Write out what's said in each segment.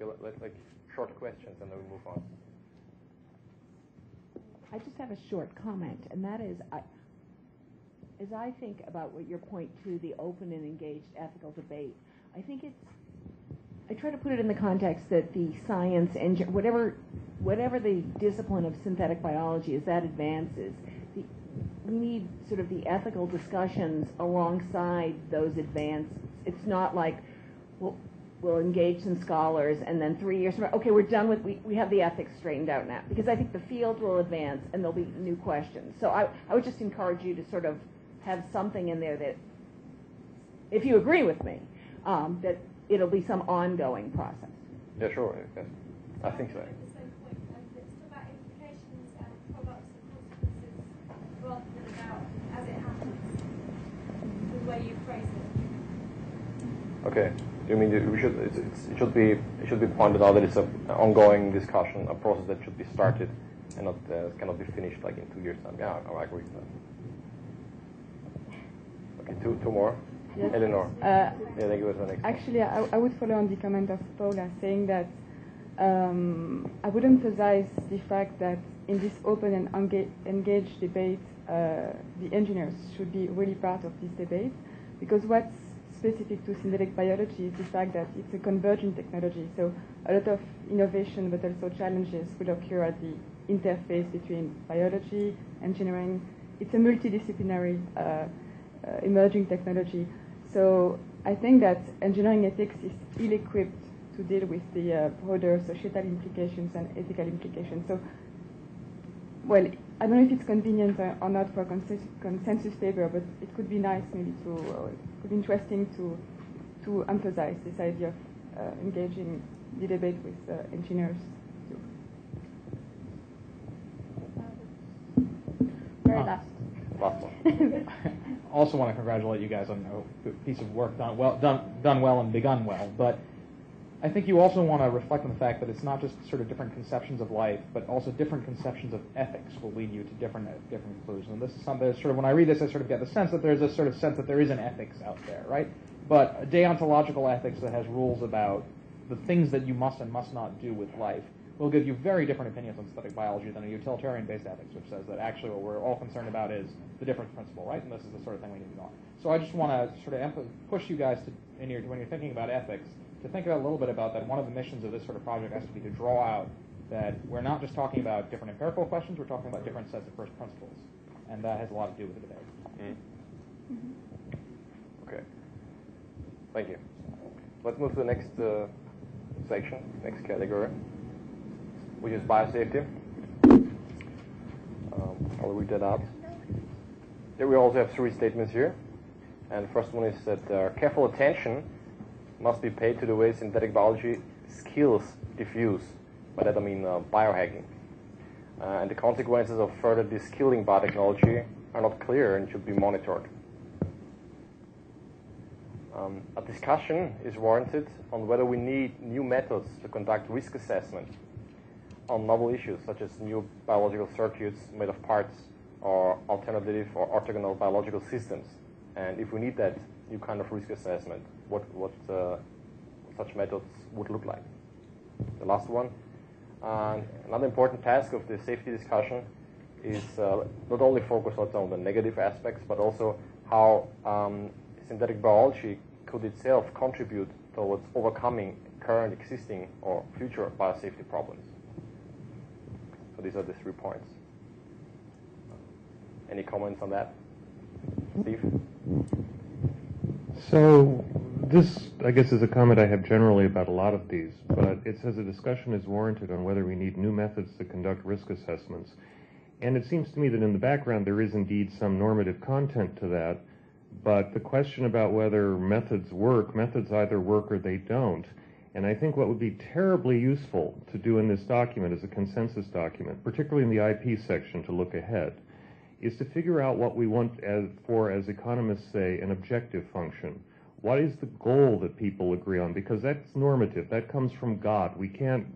Okay, let's like short questions and then we move on. I just have a short comment, and that is, as I think about what your point to the open and engaged ethical debate, I think I try to put it in the context that the science and whatever the discipline of synthetic biology, as that advances, we need sort of the ethical discussions alongside those advances. It's not like, we'll engage some scholars and then 3 years from now, okay, we're done with, we have the ethics straightened out now. Because I think the field will advance and there'll be new questions. So I would just encourage you to sort of have something in there that, if you agree with me, that it'll be some ongoing process. Yeah, sure. Yes. I think so. Way you phrase it. Okay. You mean it should be pointed out that it's an ongoing discussion, a process that should be started, and not cannot be finished like in 2 years' time. Yeah, I agree with that. Okay, two more. Yes. Eleanor. Yeah, thank you. Next. Actually, I would follow on the comment of Paula, saying that I would emphasize the fact that in this open and engaged debate, the engineers should be really part of this debate, because what's specific to synthetic biology is the fact that it's a convergent technology. So a lot of innovation, but also challenges will occur at the interface between biology, engineering. It's a multidisciplinary emerging technology. So I think that engineering ethics is ill-equipped to deal with the broader societal implications and ethical implications. So, well, I don't know if it's convenient or not for a consensus paper, but it could be nice maybe it could be interesting to emphasize this idea of engaging the debate with engineers too. Very last. Last one. Also want to congratulate you guys on a piece of work done well and begun well, but I think you also want to reflect on the fact that it's not just sort of different conceptions of life, but also different conceptions of ethics will lead you to different conclusions. And this is something that sort of, when I read this, I sort of get the sense that there's a sort of sense that there is an ethics out there, right? But a deontological ethics that has rules about the things that you must and must not do with life will give you very different opinions on synthetic biology than a utilitarian-based ethics, which says that actually what we're all concerned about is the difference principle, right? And this is the sort of thing we need to go on. So I just want to sort of push you guys to, when you're thinking about ethics, to think about a little bit about that. One of the missions of this sort of project has to be to draw out that we're not just talking about different empirical questions, we're talking about different sets of first principles. And that has a lot to do with the debate. Okay. Thank you. Let's move to the next section, next category, which is biosafety. I'll read that out. There we also have 3 statements here. And the first one is that careful attention must be paid to the way synthetic biology skills diffuse. By that I mean biohacking. And the consequences of further de-skilling biotechnology are not clear and should be monitored. A discussion is warranted on whether we need new methods to conduct risk assessment on novel issues such as new biological circuits made of parts or alternative or orthogonal biological systems. And if we need that new kind of risk assessment, what such methods would look like. The last one. Another important task of the safety discussion is not only focus on the negative aspects, but also how synthetic biology could itself contribute towards overcoming current, existing, or future biosafety problems. So these are the 3 points. Any comments on that? Steve? So this, I guess, is a comment I have generally about a lot of these, but it says a discussion is warranted on whether we need new methods to conduct risk assessments. And it seems to me that in the background there is indeed some normative content to that, but the question about whether methods work, methods either work or they don't. And I think what would be terribly useful to do in this document as a consensus document, particularly in the IP section to look ahead, is to figure out what we want as economists say, an objective function. What is the goal that people agree on? Because that's normative. That comes from God. We can't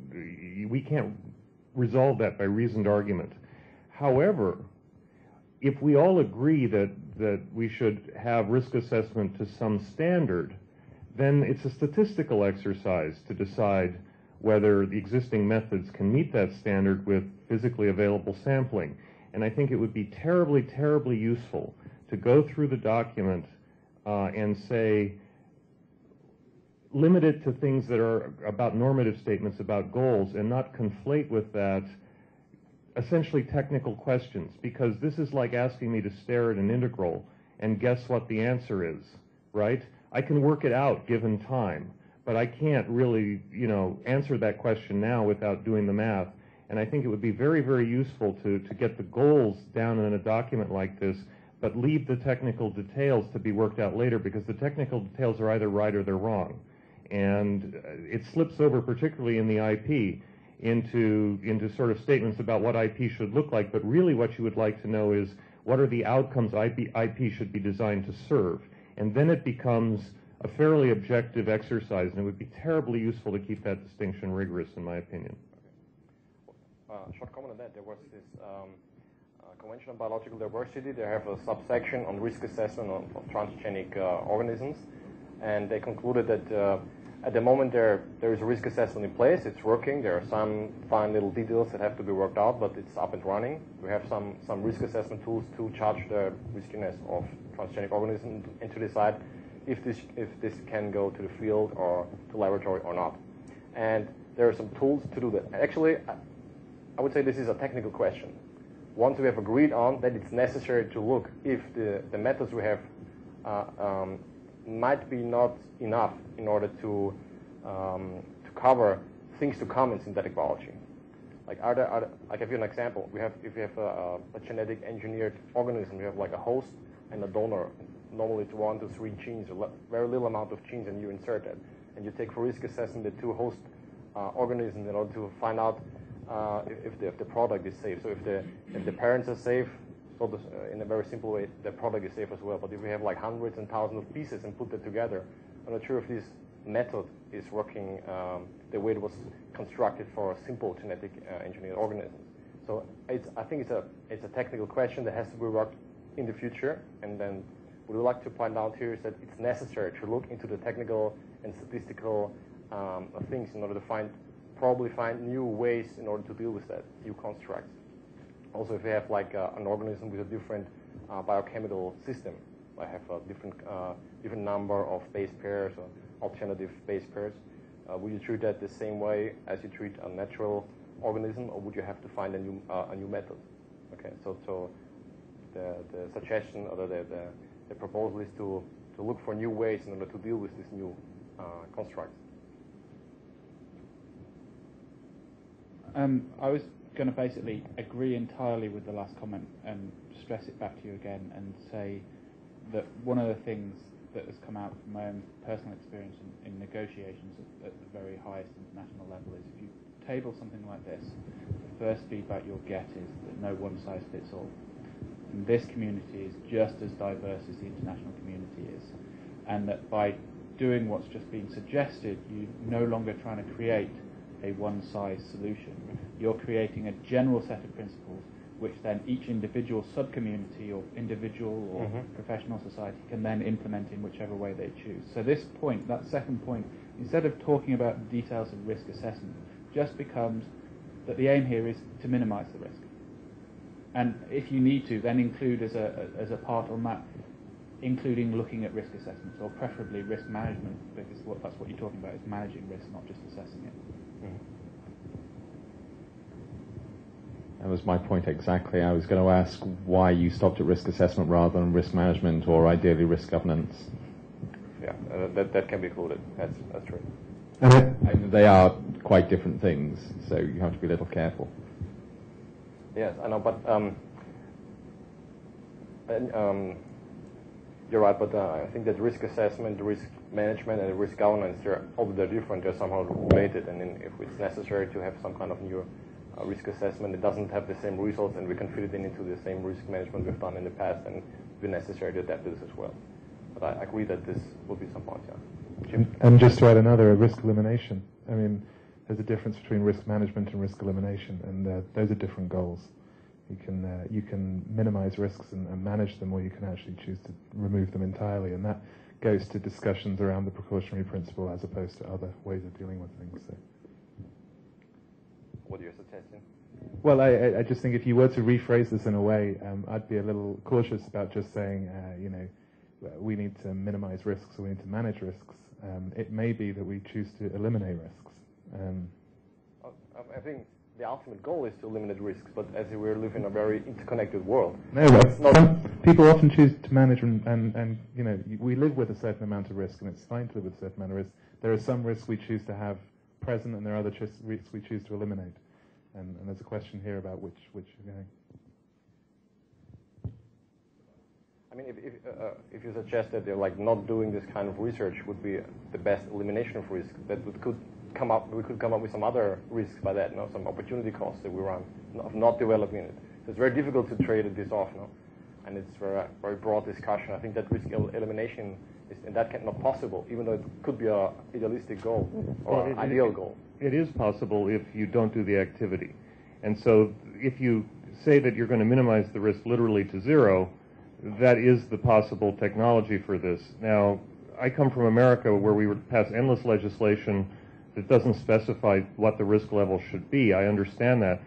resolve that by reasoned argument. However, if we all agree that we should have risk assessment to some standard, then it's a statistical exercise to decide whether the existing methods can meet that standard with physically available sampling. And I think it would be terribly, terribly useful to go through the document and say, limit it to things that are about normative statements about goals and not conflate with that essentially technical questions, because this is like asking me to stare at an integral and guess what the answer is, right? I can work it out given time, but I can't really, answer that question now without doing the math. And I think it would be very, very useful to get the goals down in a document like this, but leave the technical details to be worked out later, because the technical details are either right or they're wrong. And it slips over, particularly in the IP, into sort of statements about what IP should look like, but really what you would like to know is what are the outcomes IP should be designed to serve. And then it becomes a fairly objective exercise, and it would be terribly useful to keep that distinction rigorous, in my opinion. Short comment on that. There was this Convention on Biological Diversity. They have a subsection on risk assessment of transgenic organisms, and they concluded that at the moment there is a risk assessment in place. It's working. There are some fine little details that have to be worked out, but it's up and running. We have some risk assessment tools to judge the riskiness of transgenic organisms and to decide if this can go to the field or to laboratory or not. And there are some tools to do that. Actually, I would say this is a technical question. Once we have agreed on that it's necessary to look if the methods we have might be not enough in order to cover things to come in synthetic biology. Like, I'll give you an example. If you have a genetic engineered organism, you have like a host and a donor. Normally it's 1 to 3 genes, a very little amount of genes, and you insert it. And you take for risk assessment the 2 host organisms in order to find out if the product is safe. So if the parents are safe, so in a very simple way, the product is safe as well. But if we have like hundreds and thousands of pieces and put that together, I'm not sure if this method is working the way it was constructed for simple genetic engineered organisms. So I think it's a technical question that has to be worked in the future. And then what we'd like to point out here is that it's necessary to look into the technical and statistical things in order to probably find new ways in order to deal with that, new constructs. Also, if you have like an organism with a different biochemical system, I have a different number of base pairs or alternative base pairs, would you treat that the same way as you treat a natural organism, or would you have to find a new method? Okay, so the suggestion or the proposal is to look for new ways in order to deal with these new constructs. I was going to basically agree entirely with the last comment and stress it back to you again and say that one of the things that has come out from my own personal experience in negotiations at the very highest international level is if you table something like this, the first feedback you'll get is that no one size fits all. And this community is just as diverse as the international community is. And that by doing what's just been suggested, you're no longer trying to create a one-size solution. You're creating a general set of principles which then each individual sub-community or individual or professional society can then implement in whichever way they choose. So this point, that second point, instead of talking about the details of risk assessment, just becomes that the aim here is to minimize the risk. And if you need to, then include as a part on that, including looking at risk assessments, or preferably risk management, because that's what you're talking about, is managing risk, not just assessing it. That was my point exactly. I was going to ask why you stopped at risk assessment rather than risk management or ideally risk governance. Yeah, that can be included. That's true. And they are quite different things, so you have to be a little careful. Yes, I know, but you're right. But I think that risk assessment, risk management, and risk governance, although they're different, they're somehow related. And if it's necessary to have some kind of new risk assessment, it doesn't have the same results, and we can fit it into the same risk management we've done in the past, and it will be necessary to adapt this as well. But I agree that this will be some point, yeah. Jim? And just to add another, risk elimination. I mean, there's a difference between risk management and risk elimination, and those are different goals. You can minimize risks and manage them, or you can actually choose to remove them entirely, and that goes to discussions around the precautionary principle as opposed to other ways of dealing with things. So. what you're suggesting. Well, I just think if you were to rephrase this in a way, I'd be a little cautious about just saying, we need to minimize risks or we need to manage risks. It may be that we choose to eliminate risks. I think the ultimate goal is to eliminate risks, but as we live in a very interconnected world, no, people often choose to manage, and we live with a certain amount of risk, and it's fine to live with a certain amount of risk. There are some risks we choose to have present, and there are other risks we choose to eliminate. And there's a question here about which you're going. I mean, if you suggest that like not doing this kind of research would be the best elimination of risk, we could come up with some other risks by that, some opportunity costs that we run of not developing it. So it's very difficult to trade this off, and it's a very broad discussion. I think that risk elimination is in that case not possible, even though it could be an idealistic goal or an ideal goal. It is possible if you don't do the activity. And so if you say that you're going to minimize the risk literally to zero, that is the possible technology for this. Now, I come from America where we would pass endless legislation that doesn't specify what the risk level should be. I understand that.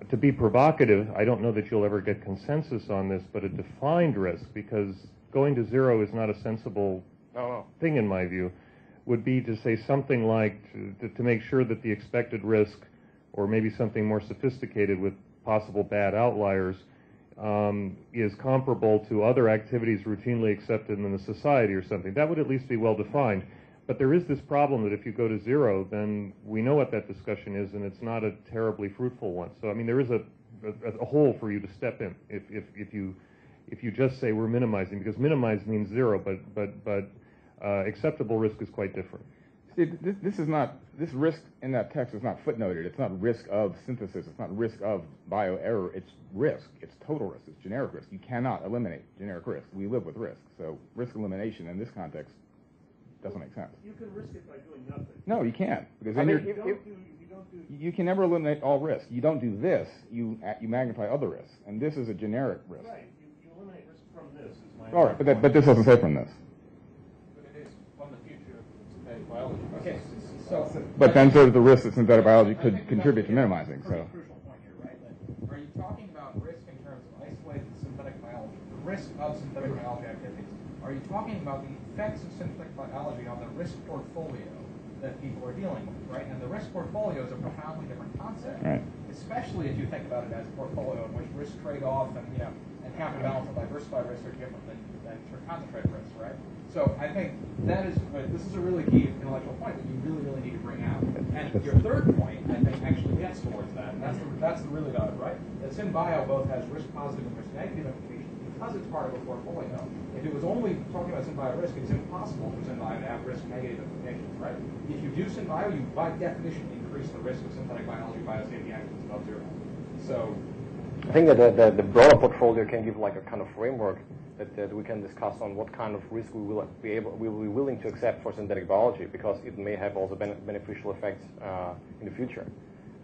To be provocative, I don't know that you'll ever get consensus on this, but a defined risk, because going to zero is not a sensible thing in my view, would be to say something like to make sure that the expected risk, or maybe something more sophisticated with possible bad outliers, is comparable to other activities routinely accepted in the society or something. That would at least be well defined. But there is this problem that if you go to zero, then we know what that discussion is, and it's not a terribly fruitful one. So I mean, there is a hole for you to step in if you just say we're minimizing, because minimize means zero, but acceptable risk is quite different. See, this risk in that text is not footnoted. It's not risk of synthesis. It's not risk of bioerror. It's risk. It's total risk. It's generic risk. You cannot eliminate generic risk. We live with risk. So risk elimination in this context doesn't make sense. You can risk it by doing nothing. No, you can't, because you can never eliminate all risk. You don't do this. You magnify other risks, and this is a generic risk. Right. You eliminate risk from this. Is my all right, but this doesn't say from this. But it is on the future of synthetic biology. Okay, so but then sort of the risk that synthetic biology could contribute to minimizing. So. Crucial point here, right? Are you talking about risk in terms of isolated synthetic biology, the risk of synthetic biology activities? Are you talking about the effects of synthetic biology on the risk portfolio that people are dealing with, right? And the risk portfolio is a profoundly different concept, right, especially if you think about it as a portfolio in which risk trade-off and counterbalance and diversified risks are different than sort of concentrated risks, right? So I think that is this is a really key intellectual point that you really, really need to bring out. And your third point, I think, actually gets towards that. And that's the really nut, right? That SynBio both has risk positive and risk negative implications because it's part of a portfolio. If it was only talking about SynBio risk, it's impossible for SynBio to have risk negative implications, right? If you do SynBio, you by definition increase the risk of synthetic biology biosafety actions above zero. So I think that the broader portfolio can give like a kind of framework that we can discuss on what kind of risk we will be willing to accept for synthetic biology, because it may have also beneficial effects in the future.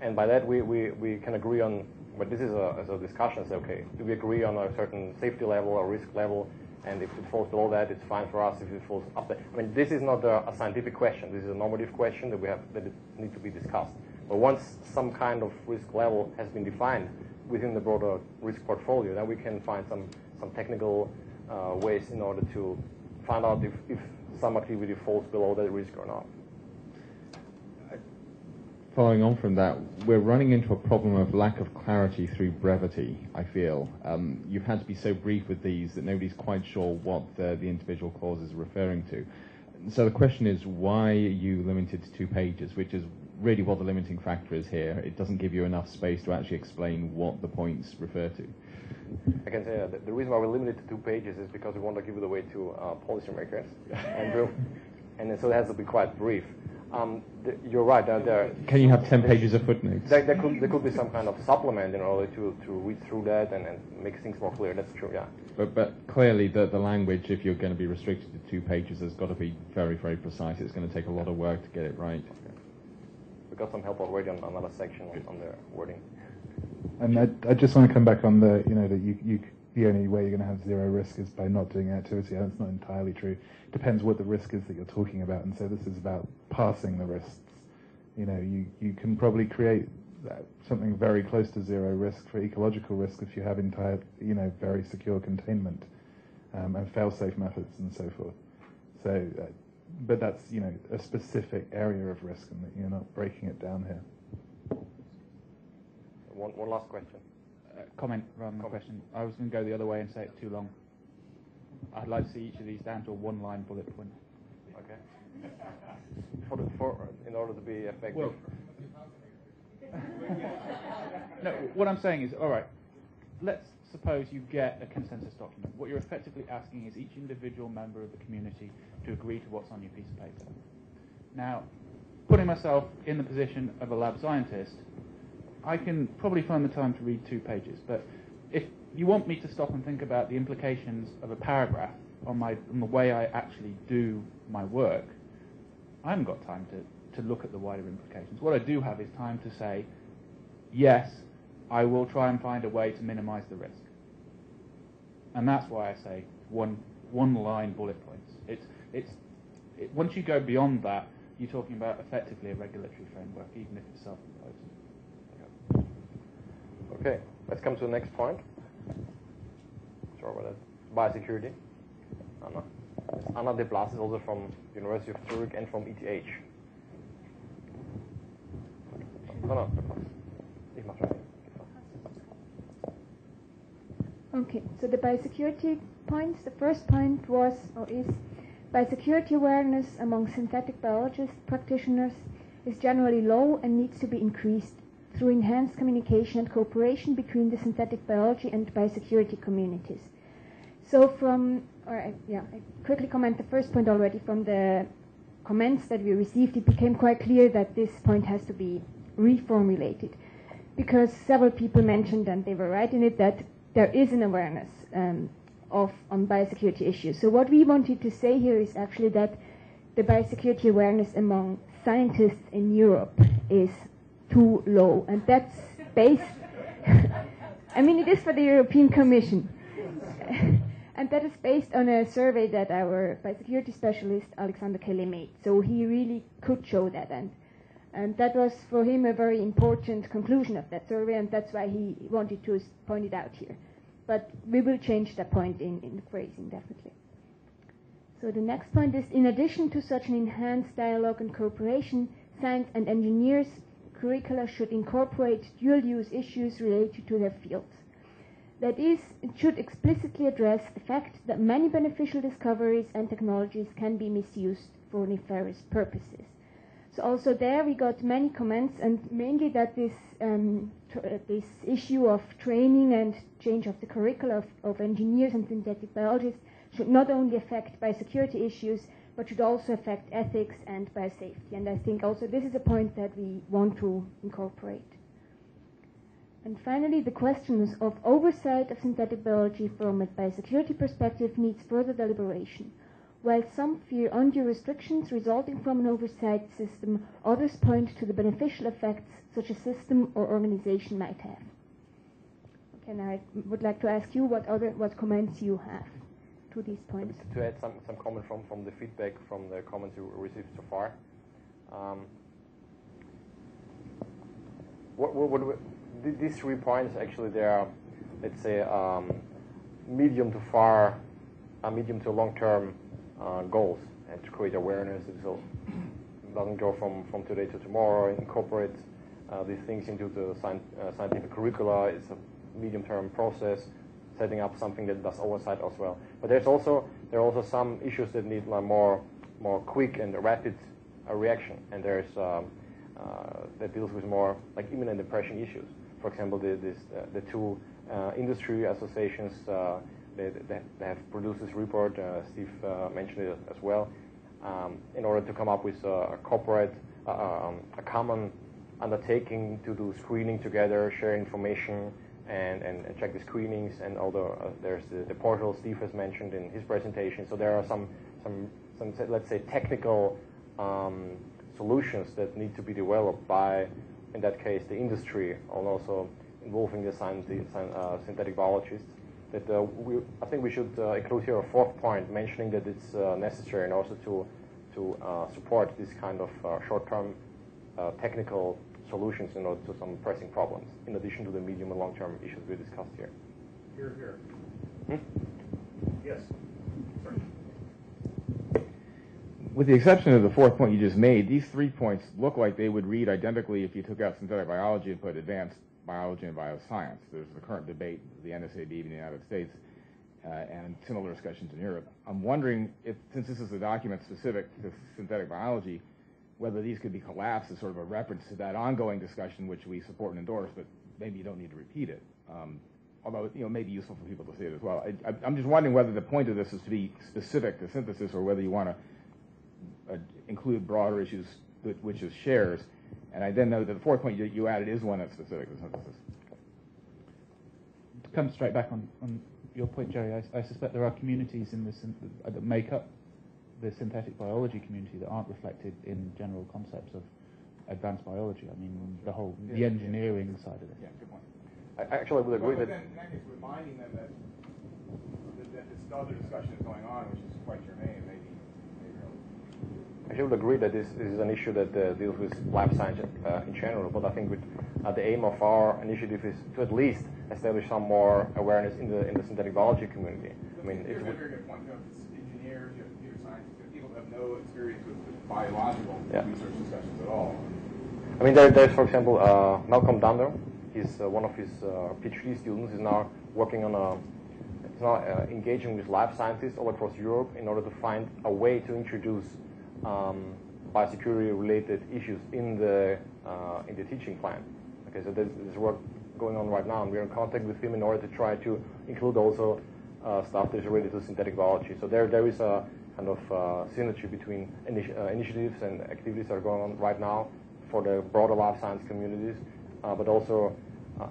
And by that we can agree on, but this is a discussion. Say, okay, do we agree on a certain safety level or risk level? And if it falls below that, it's fine for us. If it falls up there, I mean, this is not a scientific question. This is a normative question that it needs to be discussed. But once some kind of risk level has been defined within the broader risk portfolio, then we can find some technical ways in order to find out if some activity falls below that risk or not. Following on from that, we're running into a problem of lack of clarity through brevity, I feel. You've had to be so brief with these that nobody's quite sure what the individual clause is referring to. So the question is, why are you limited to 2 pages, which is really what the limiting factor is here? It doesn't give you enough space to actually explain what the points refer to. I can say that the reason why we limited to 2 pages is because we want to give it away to policymakers, Andrew, and so it has to be quite brief. You're right. Can you have 10 pages of footnotes? There could be some kind of supplement in order to read through that and make things more clear. That's true, yeah. But clearly the language, if you're going to be restricted to 2 pages, has got to be very, very precise. It's going to take a lot of work to get it right. Okay. We got some help already on another section on the wording. And I just want to come back on the, that the only way you're going to have zero risk is by not doing activity. That's not entirely true. Depends what the risk is that you're talking about, and so this is about passing the risks. You can probably create something very close to zero risk for ecological risk if you have entire, very secure containment and fail-safe methods and so forth. So, but that's, a specific area of risk, and that you're not breaking it down here. One last question. Comment rather than a question. I was going to go the other way and say it's too long. I'd like to see each of these down to a one-line bullet point. Okay. In order to be effective. Well, no, what I'm saying is, all right, let's suppose you get a consensus document. What you're effectively asking is each individual member of the community to agree to what's on your piece of paper. Now, putting myself in the position of a lab scientist, I can probably find the time to read 2 pages, but if you want me to stop and think about the implications of a paragraph on the way I actually do my work, I haven't got time to look at the wider implications. What I do have is time to say, yes, I will try and find a way to minimize the risk. And that's why I say one-line bullet points. Once you go beyond that, you're talking about effectively a regulatory framework, even if it's self-imposed. Okay, let's come to the next point. Sorry about that. Biosecurity. Anna. Anna de Blas is also from University of Zurich and from ETH. Anna de Blas. Ich mach schon. Okay, so the biosecurity points. The first point was, or is, biosecurity awareness among synthetic biologist practitioners is generally low and needs to be increased through enhanced communication and cooperation between the synthetic biology and biosecurity communities. So I quickly comment the first point already. From the comments that we received, it became quite clear that this point has to be reformulated, because several people mentioned, and they were right in it, that there is an awareness on biosecurity issues. So what we wanted to say here is actually that the biosecurity awareness among scientists in Europe is too low, and that's based it is for the European Commission, and that is based on a survey that our biosecurity specialist Alexander Kelly made. So he really could show that, and that was for him a very important conclusion of that survey, and that's why he wanted to point it out here. But we will change that point in the phrasing, definitely. So the next point is, in addition to such an enhanced dialogue and cooperation, science and engineers curricula should incorporate dual-use issues related to their fields. That is, it should explicitly address the fact that many beneficial discoveries and technologies can be misused for nefarious purposes. So also there we got many comments, and mainly that this issue of training and change of the curricula of engineers and synthetic biologists should not only affect biosecurity issues, but should also affect ethics and biosafety. And I think also this is a point that we want to incorporate. And finally, the questions of oversight of synthetic biology from a biosecurity perspective needs further deliberation. While some fear undue restrictions resulting from an oversight system, others point to the beneficial effects such a system or organization might have. Okay, now I would like to ask you what comments you have to these points. To add some comment from the feedback from the comments you received so far. These 3 points, actually, they are, let's say, medium to long-term goals, and to create awareness. It doesn't go from today to tomorrow. Incorporate these things into the scientific curricula. It's a medium-term process, setting up something that does oversight as well. But there are also some issues that need more quick and rapid reaction, and there's that deals with more like imminent depression issues. For example, the 2 industry associations they have produced this report. Steve mentioned it as well. In order to come up with a corporate, a common undertaking to do screening together, share information, and check the screenings. And although there's the portal Steve has mentioned in his presentation, so there are some let's say technical solutions that need to be developed by, in that case, the industry, and also involving the synthetic biologists. That I think we should include here a 4th point, mentioning that it's necessary and also to support this kind of short-term technical solutions in order to some pressing problems, in addition to the medium and long-term issues we discussed here. Here. Hmm? Yes. Sorry. With the exception of the fourth point you just made, these 3 points look like they would read identically if you took out synthetic biology and put advanced biology and bioscience. There's the current debate, the NSAB in the United States, and similar discussions in Europe. I'm wondering if, since this is a document specific to synthetic biology, whether these could be collapsed as sort of a reference to that ongoing discussion which we support and endorse, but maybe you don't need to repeat it. Although, it may be useful for people to see it as well. I'm just wondering whether the point of this is to be specific to synthesis or whether you want to include broader issues, which is shares. And I then know that the fourth point you added is one that's specific to synthesis. To come straight back on your point, Jerry, I suspect there are communities in this that make up the synthetic biology community that aren't reflected in general concepts of advanced biology. I mean, the engineering side of it. Yeah, good point. I actually would agree that. Then in that case, reminding them that this other discussion is going on, which is quite germane, maybe I would agree that this is an issue that deals with life science in general, but I think the aim of our initiative is to at least establish some more awareness in the synthetic biology community. I mean, here's a very good point. It's engineers, you have computer scientists, you have people who have no experience with biological research discussions at all. I mean, there's for example, Malcolm Dunder. He's one of his PhD students is now working on engaging with life scientists all across Europe in order to find a way to introduce biosecurity-related issues in the teaching plan. Okay, so there's work going on right now, and we're in contact with him in order to try to include also stuff that is related to synthetic biology. So there is a kind of synergy between initiatives and activities that are going on right now for the broader life science communities, but also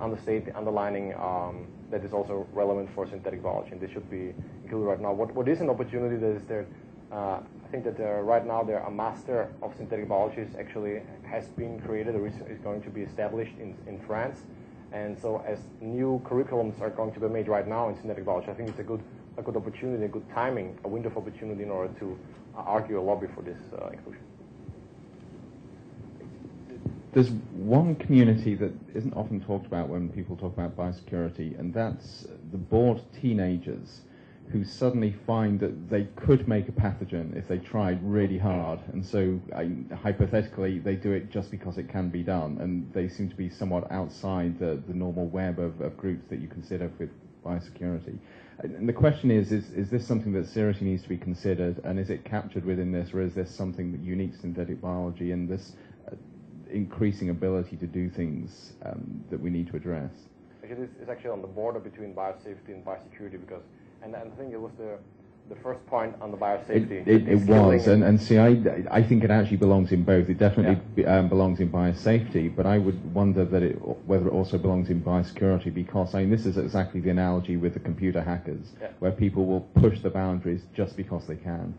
understate the underlining that is also relevant for synthetic biology, and this should be included right now. What is an opportunity that is there? I think that right now a master of synthetic biology actually has been created or is going to be established in France. And so as new curriculums are going to be made right now in synthetic biology, I think it's a good opportunity, a good timing, a window of opportunity in order to argue a lobby for this inclusion. There's one community that isn't often talked about when people talk about biosecurity, and that's the bored teenagers who suddenly find that they could make a pathogen if they tried really hard, and so hypothetically they do it just because it can be done, and they seem to be somewhat outside the normal web of groups that you consider with biosecurity. And the question is this something that seriously needs to be considered, and is it captured within this, or is this something that unique to synthetic biology and this increasing ability to do things that we need to address? Actually, it's actually on the border between biosafety and biosecurity, because, and I think it was the first point on the biosafety. It was, and see, I think it actually belongs in both. It definitely belongs in biosafety, but I would wonder that whether it also belongs in biosecurity, because this is exactly the analogy with the computer hackers, where people will push the boundaries just because they can.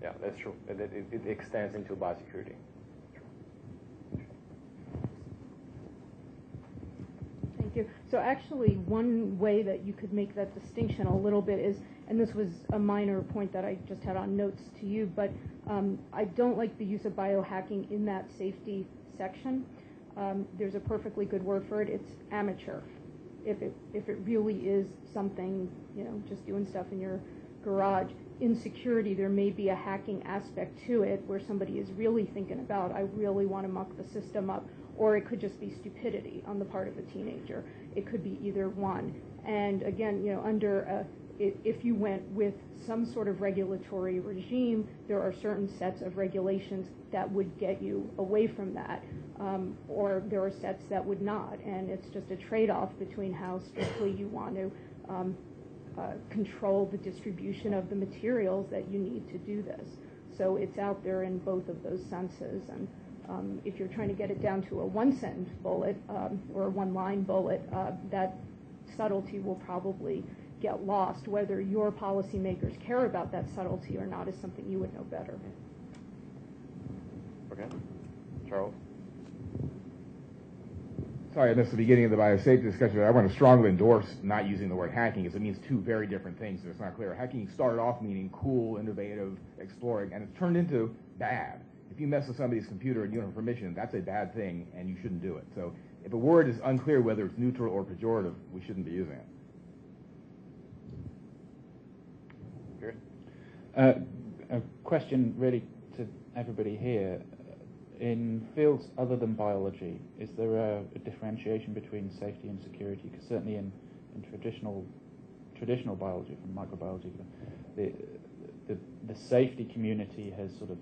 Yeah, that's true. It extends into biosecurity. Thank you. So actually, one way that you could make that distinction a little bit is, and this was a minor point that I just had on notes to you, but I don't like the use of biohacking in that safety section. There's a perfectly good word for it. It's amateur. If it really is something, just doing stuff in your garage. In security, there may be a hacking aspect to it where somebody is really thinking about, I really want to muck the system up. Or it could just be stupidity on the part of a teenager. It could be either one. And again, if you went with some sort of regulatory regime, there are certain sets of regulations that would get you away from that, or there are sets that would not. And it's just a trade-off between how strictly you want to control the distribution of the materials that you need to do this. So it's out there in both of those senses. And if you're trying to get it down to a one-sentence bullet or a one-line bullet, that subtlety will probably get lost. Whether your policymakers care about that subtlety or not is something you would know better. Okay. Charles? Sorry, I missed the beginning of the biosafety discussion, but I want to strongly endorse not using the word hacking, because it means two very different things, and it's not clear. Hacking started off meaning cool, innovative, exploring, and it's turned into bad. If you mess with somebody's computer and you don't have permission, that's a bad thing, and you shouldn't do it. So if a word is unclear whether it's neutral or pejorative, we shouldn't be using it. A question really to everybody here. In fields other than biology, is there a differentiation between safety and security? Because certainly in traditional biology, from microbiology, the safety community has sort of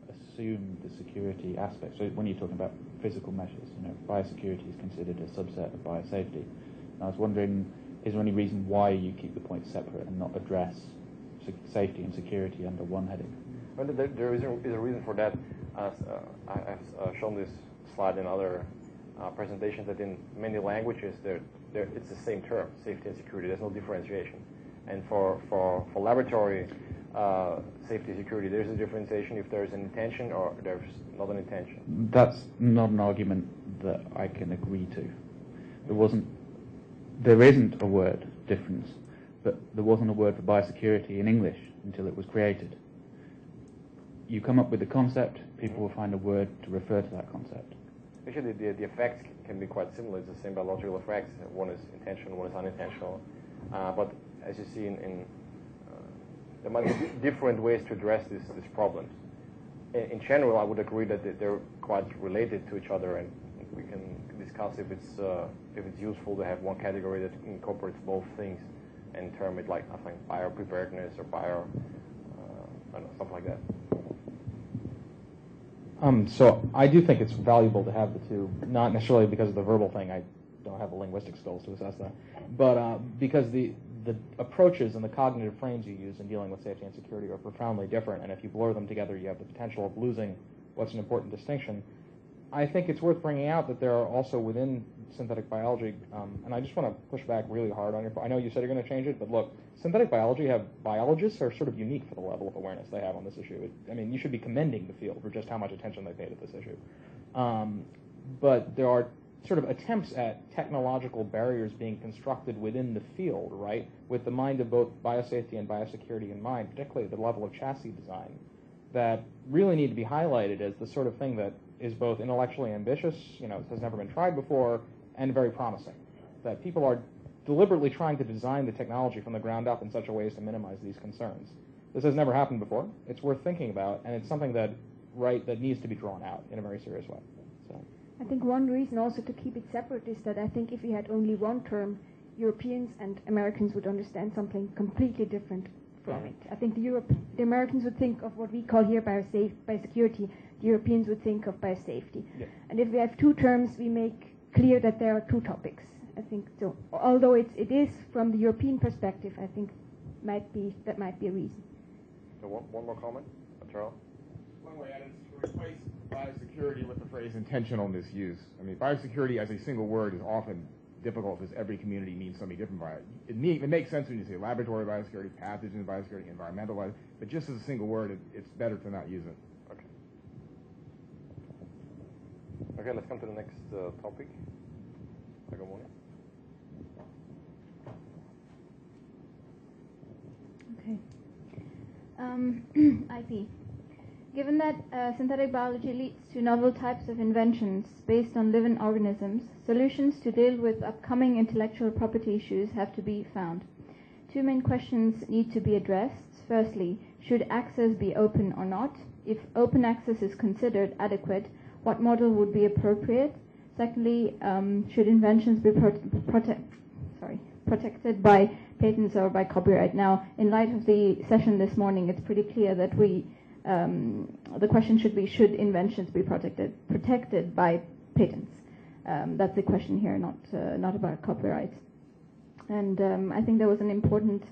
assumed the security aspect. So when you're talking about physical measures, biosecurity is considered a subset of biosafety. And I was wondering, is there any reason why you keep the points separate and not address safety and security under one heading? Well, there is a reason for that. I've shown this slide in other presentations that in many languages it's the same term, safety and security. There's no differentiation. And for laboratory safety and security, there's a differentiation if there's an intention or there's not an intention. That's not an argument that I can agree to. There isn't a word difference, but there wasn't a word for biosecurity in English until it was created. You come up with the concept, people will find a word to refer to that concept. Actually, the effects can be quite similar. It's the same biological effects. One is intentional, one is unintentional. But as you see, there might be different ways to address these problems. In general, I would agree that they're quite related to each other, and we can discuss if it's useful to have one category that incorporates both things and term it like, I think, bio-preparedness or I don't know, something like that. So I do think it's valuable to have the two, not necessarily because of the verbal thing. I don't have the linguistic skills to assess that, but because the approaches and the cognitive frames you use in dealing with safety and security are profoundly different, and if you blur them together, you have the potential of losing what's an important distinction. I think it's worth bringing out that there are also within synthetic biology, and I just want to push back really hard on your point. I know you said you're going to change it, but look, synthetic biologists are sort of unique for the level of awareness they have on this issue. I mean, you should be commending the field for just how much attention they paid at this issue. But there are sort of attempts at technological barriers being constructed within the field, right, with the mind of both biosafety and biosecurity in mind, particularly at the level of chassis design, that really need to be highlighted as the sort of thing that is both intellectually ambitious, has never been tried before, and very promising. That people are deliberately trying to design the technology from the ground up in such a way as to minimize these concerns. This has never happened before. It's worth thinking about, and it's something that needs to be drawn out in a very serious way. So. I think one reason also to keep it separate is that I think if we had only one term, Europeans and Americans would understand something completely different from it. I think the Americans would think of what we call here biosecurity. The Europeans would think of biosafety. Yeah. And if we have two terms, we make clear that there are two topics. I think so. Although it is from the European perspective, I think that might be a reason. So one more comment, Charles? One way is to replace biosecurity with the phrase intentional misuse. I mean, biosecurity as a single word is often difficult because every community means something different by it. It makes sense when you say laboratory biosecurity, pathogen biosecurity, environmental biosecurity, but just as a single word, it's better to not use it. Okay, let's come to the next topic. Okay. IP. Given that synthetic biology leads to novel types of inventions based on living organisms, solutions to deal with upcoming intellectual property issues have to be found. Two main questions need to be addressed. Firstly, should access be open or not? If open access is considered adequate, what model would be appropriate? Secondly, should inventions be protected by patents or by copyright? Now, in light of the session this morning, it's pretty clear that the question should be, should inventions be protected by patents? That's the question here, not about copyright. And I think there was an important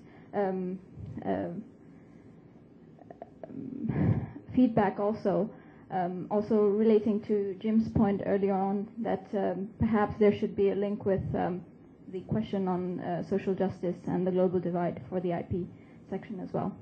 feedback also relating to Jim's point earlier on that perhaps there should be a link with the question on social justice and the global divide for the IP section as well.